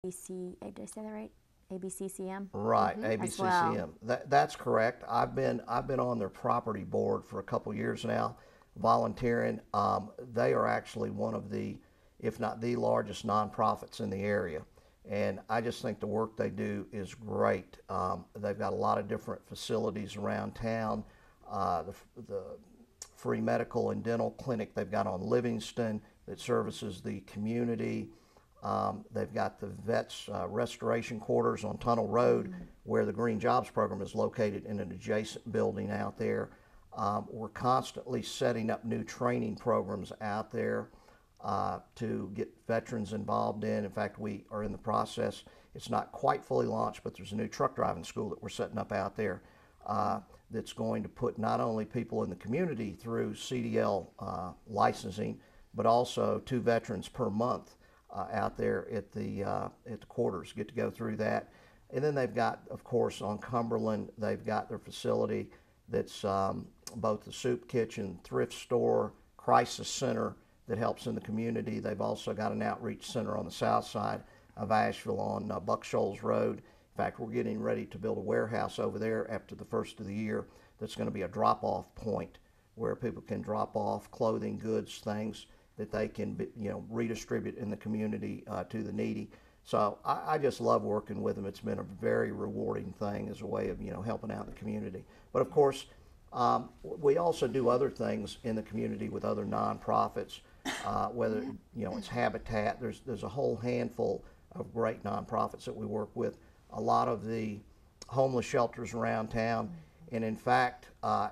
did I say that right? ABCCM? Right, As well. ABCCM. That's correct. I've been on their property board for a couple years now, volunteering. They are actually one of the, if not the largest nonprofits in the area, and I just think the work they do is great. They've got a lot of different facilities around town. The free medical and dental clinic they've got on Livingston that services the community. They've got the vets restoration quarters on Tunnel Road, where the Green Jobs program is located, in an adjacent building out there. We're constantly setting up new training programs out there to get veterans involved in. In fact, we are in the process. It's not quite fully launched, but there's a new truck driving school that we're setting up out there that's going to put not only people in the community through CDL licensing, but also 2 veterans per month out there at the quarters get to go through that. And then they've got, of course, on Cumberland, they've got their facility that's both the soup kitchen, thrift store, crisis center that helps in the community. They've also got an outreach center on the south side of Asheville on Buck Shoals Road. In fact, we're getting ready to build a warehouse over there after the first of the year that's going to be a drop-off point where people can drop off clothing, goods, things that they can redistribute in the community to the needy. So I just love working with them. It's been a very rewarding thing as a way of helping out the community. But of course, we also do other things in the community with other nonprofits, whether it's Habitat. There's a whole handful of great nonprofits that we work with. A lot of the homeless shelters around town, and in fact,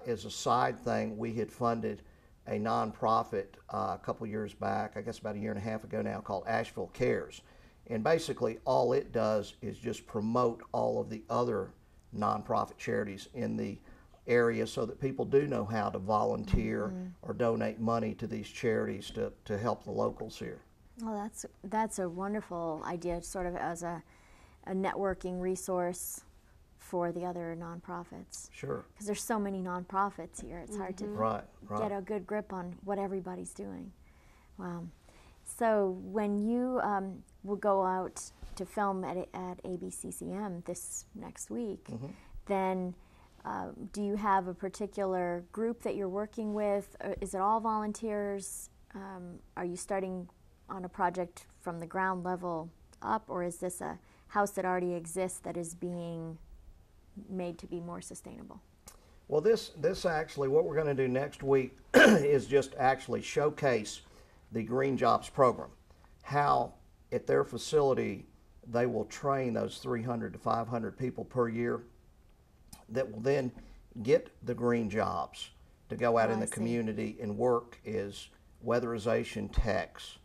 as a side thing, we had funded a nonprofit a couple years back, I guess about a year and a half ago now, called Asheville Cares. And basically all it does is just promote all of the other nonprofit charities in the area so that people do know how to volunteer or donate money to these charities to help the locals here. Well, that's a wonderful idea, sort of as a networking resource for the other nonprofits. Sure. Because there's so many nonprofits here, it's hard to get a good grip on what everybody's doing. Wow. So when you will go out to film at ABCCM this next week, then do you have a particular group that you're working with? Is it all volunteers? Are you starting on a project from the ground level up, or is this a house that already exists that is being made to be more sustainable? Well, this actually, what we're going to do next week is just actually showcase the Green Jobs program, how at their facility they will train those 300 to 500 people per year that will then get the green jobs to go out in the community and work as weatherization techs,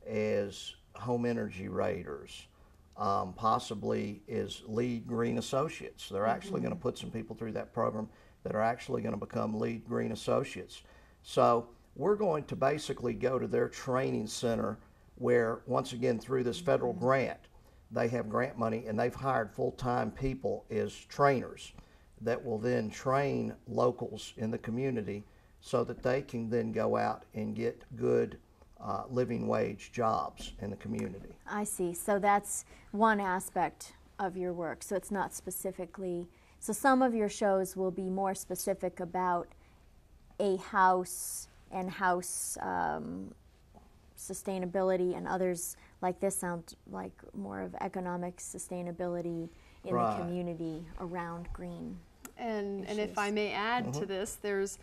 as home energy raters, possibly as lead green associates. They're actually going to put some people through that program that are actually going to become lead green associates. So we're going to basically go to their training center where, once again, through this federal grant, they have grant money and they've hired full-time people as trainers that will then train locals in the community so that they can then go out and get good living wage jobs in the community. I see. So that's one aspect of your work. So it's not specifically, so some of your shows will be more specific about a house and house sustainability, and others like this sound like more of economic sustainability in the community around green. And if I may add to this, there's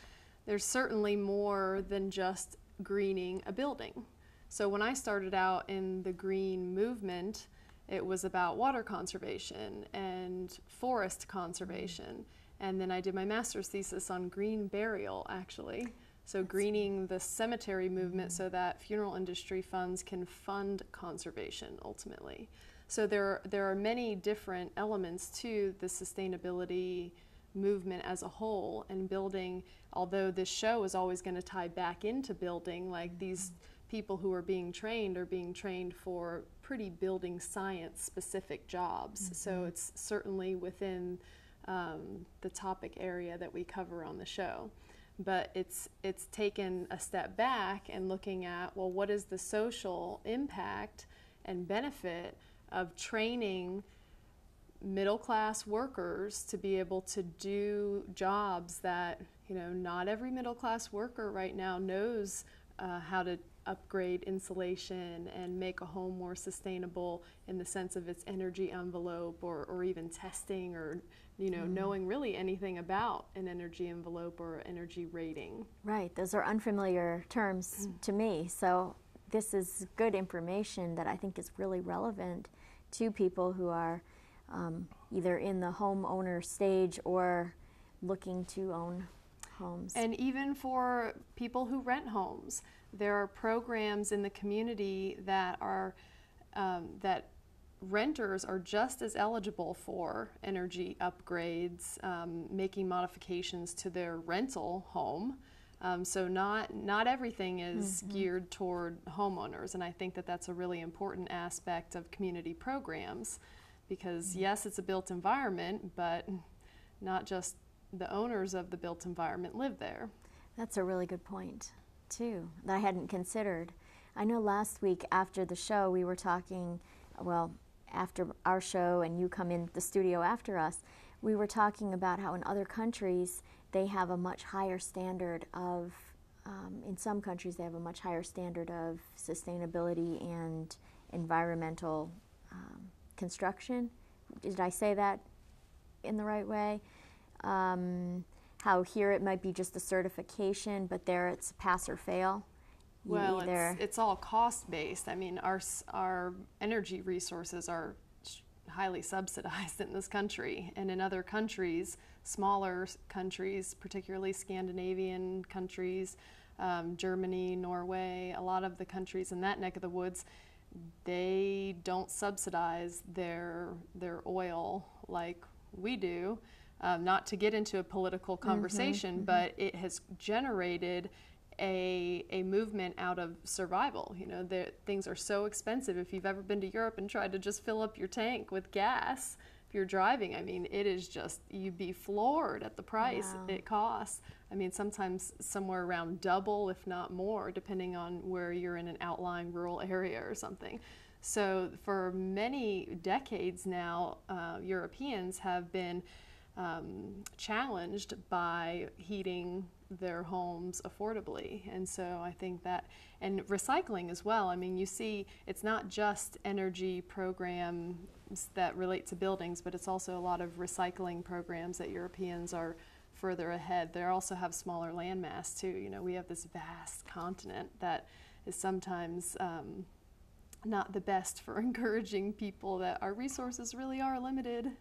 certainly more than just greening a building. So when I started out in the green movement, it was about water conservation and forest conservation. And then I did my master's thesis on green burial, actually. So greening the cemetery movement so that funeral industry funds can fund conservation ultimately. So there are many different elements to the sustainability movement as a whole, and building, although this show is always going to tie back into building, like these people who are being trained for pretty building science specific jobs. So it's certainly within the topic area that we cover on the show. But it's taken a step back and looking at, well, what is the social impact and benefit of training middle-class workers to be able to do jobs that, not every middle-class worker right now knows how to upgrade insulation and make a home more sustainable in the sense of its energy envelope, or even testing, or knowing really anything about an energy envelope or energy rating. Right, those are unfamiliar terms to me, so this is good information that I think is really relevant to people who are either in the homeowner stage or looking to own homes. And even for people who rent homes, there are programs in the community that are that renters are just as eligible for energy upgrades, making modifications to their rental home. So not everything is geared toward homeowners, and I think that that's a really important aspect of community programs, because yes, it's a built environment, but not just the owners of the built environment live there. That's a really good point, too, that I hadn't considered. I know last week after the show we were talking, well, after our show and you come in the studio after us, we were talking about how in other countries they have a much higher standard of, in some countries they have a much higher standard of sustainability and environmental construction. Did I say that in the right way? How here it might be just a certification, but there it's pass or fail. Well, it's all cost-based. I mean, our energy resources are highly subsidized in this country, and in other countries, smaller countries, particularly Scandinavian countries, Germany, Norway, a lot of the countries in that neck of the woods, they don't subsidize their oil like we do. Not to get into a political conversation, but it has generated a movement out of survival. Things are so expensive. If you've ever been to Europe and tried to just fill up your tank with gas, if you're driving, I mean, it is just, you'd be floored at the price it costs. I mean, sometimes somewhere around double, if not more, depending on where you're in an outlying rural area or something. So for many decades now, Europeans have been challenged by heating their homes affordably. And so I think that, and recycling as well. I mean, you see, it's not just energy programs that relate to buildings, but it's also a lot of recycling programs that Europeans are further ahead. They also have smaller landmass too. We have this vast continent that is sometimes not the best for encouraging people that our resources really are limited.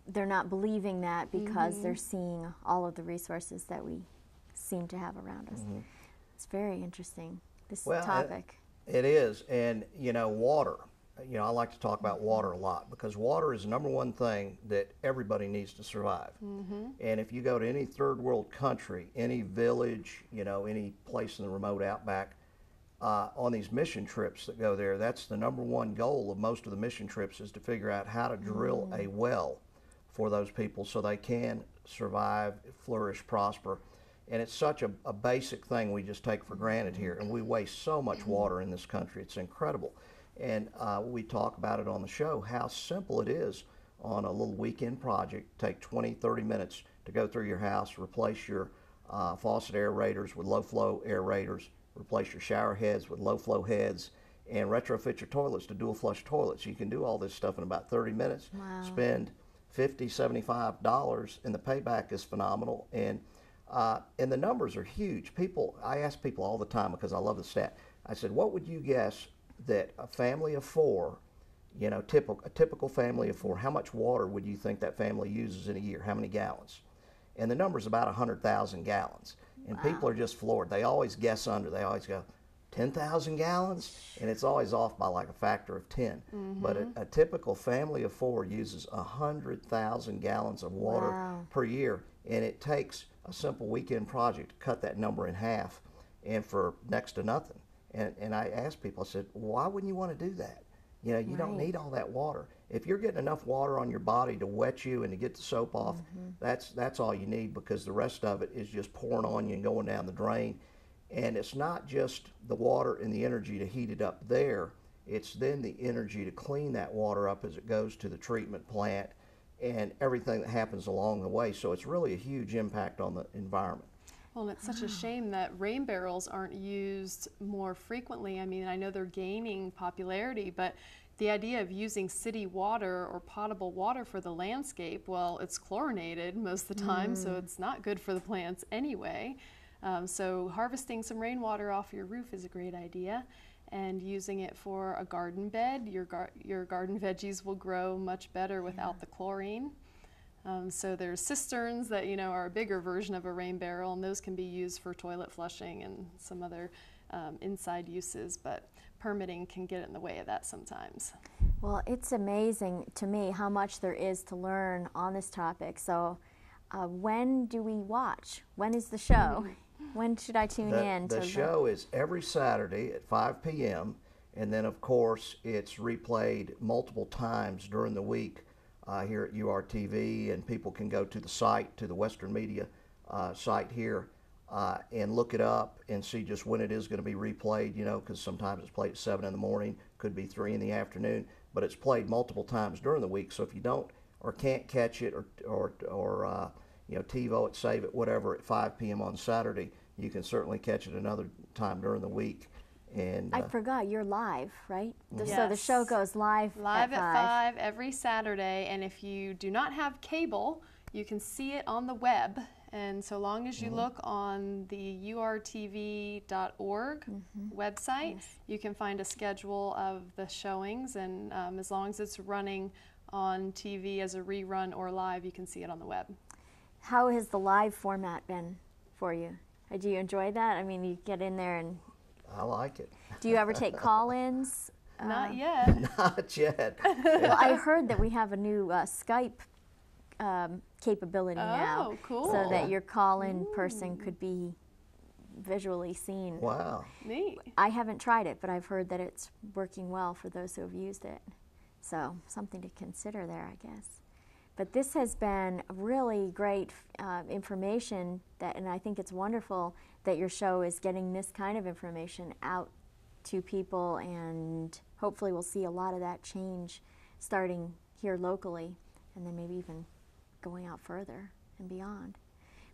They're not believing that because they're seeing all of the resources that we seem to have around us. It's very interesting, this topic. It is, and water. I like to talk about water a lot because water is the number one thing that everybody needs to survive. And if you go to any third world country, any village, any place in the remote outback, on these mission trips that go there, that's the number one goal of most of the mission trips, is to figure out how to drill a well for those people so they can survive, flourish, prosper. And it's such a basic thing we just take for granted here, and we waste so much water in this country. It's incredible. And we talk about it on the show, how simple it is on a little weekend project. Take 20, 30 minutes to go through your house, replace your faucet aerators with low-flow aerators, replace your shower heads with low-flow heads, and retrofit your toilets to dual flush toilets. You can do all this stuff in about 30 minutes. Wow. Spend $50, $75, and the payback is phenomenal. And the numbers are huge. I ask people all the time because I love the stat. I said, what would you guess that a family of four, a typical family of four, how much water would you think that family uses in a year? How many gallons? And the number's about 100,000 gallons. And people are just floored. They always guess under. They always go, 10,000 gallons? And it's always off by like a factor of 10. But a typical family of four uses 100,000 gallons of water per year. And it takes a simple weekend project to cut that number in half, and for next to nothing. And I asked people, I said, why wouldn't you want to do that? You don't need all that water. If you're getting enough water on your body to wet you and to get the soap off, that's all you need, because the rest of it is just pouring on you and going down the drain. And it's not just the water and the energy to heat it up there. It's then the energy to clean that water up as it goes to the treatment plant and everything that happens along the way. So it's really a huge impact on the environment. Well, and it's such a shame that rain barrels aren't used more frequently. I mean, I know they're gaining popularity, but the idea of using city water or potable water for the landscape, well, it's chlorinated most of the time, so it's not good for the plants anyway. So harvesting some rainwater off your roof is a great idea, and using it for a garden bed. Your garden veggies will grow much better without the chlorine. So there's cisterns that, you know, are a bigger version of a rain barrel, and those can be used for toilet flushing and some other inside uses, but permitting can get in the way of that sometimes. Well, it's amazing to me how much there is to learn on this topic. So when do we watch? When is the show? When should I tune in? The show is every Saturday at 5 p.m. and then of course it's replayed multiple times during the week here at URTV, and people can go to the site, to the Western Media site here, and look it up and see just when it is going to be replayed, you know, because sometimes it's played at 7 in the morning, could be 3 in the afternoon, but it's played multiple times during the week. So if you don't or can't catch it or you know, TiVo it, save it, whatever, at 5 p.m. on Saturday, you can certainly catch it another time during the week. And I forgot, you're live, right? Yes. So the show goes live at 5 every Saturday, and if you do not have cable, you can see it on the web. And so long as you look on the urtv.org website, you can find a schedule of the showings, and as long as it's running on TV as a rerun or live, you can see it on the web. How has the live format been for you? Do you enjoy that? I mean, you get in there and... I like it. Do you ever take call-ins? Not yet. Not yet. Well, I heard that we have a new Skype capability now. Oh, cool. So that your call-in person could be visually seen. Wow. Neat. I haven't tried it, but I've heard that it's working well for those who have used it. So something to consider there, I guess. But this has been really great information, and I think it's wonderful that your show is getting this kind of information out to people, and hopefully we'll see a lot of that change starting here locally and then maybe even going out further and beyond.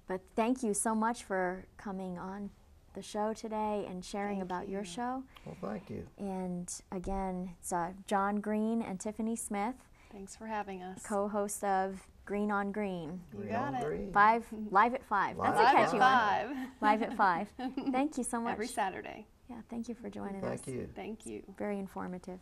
But thank you so much for coming on the show today and sharing about your show. Well, thank you. And again, it's John Green and Tiffany Smith. Thanks for having us. Co-host of Green on Green. You got it. Green. Live at 5. That's Live a catchy at 5. one. Live at 5. Thank you so much. Every Saturday. Yeah, thank you for joining us. Thank you. Thank you. Very informative.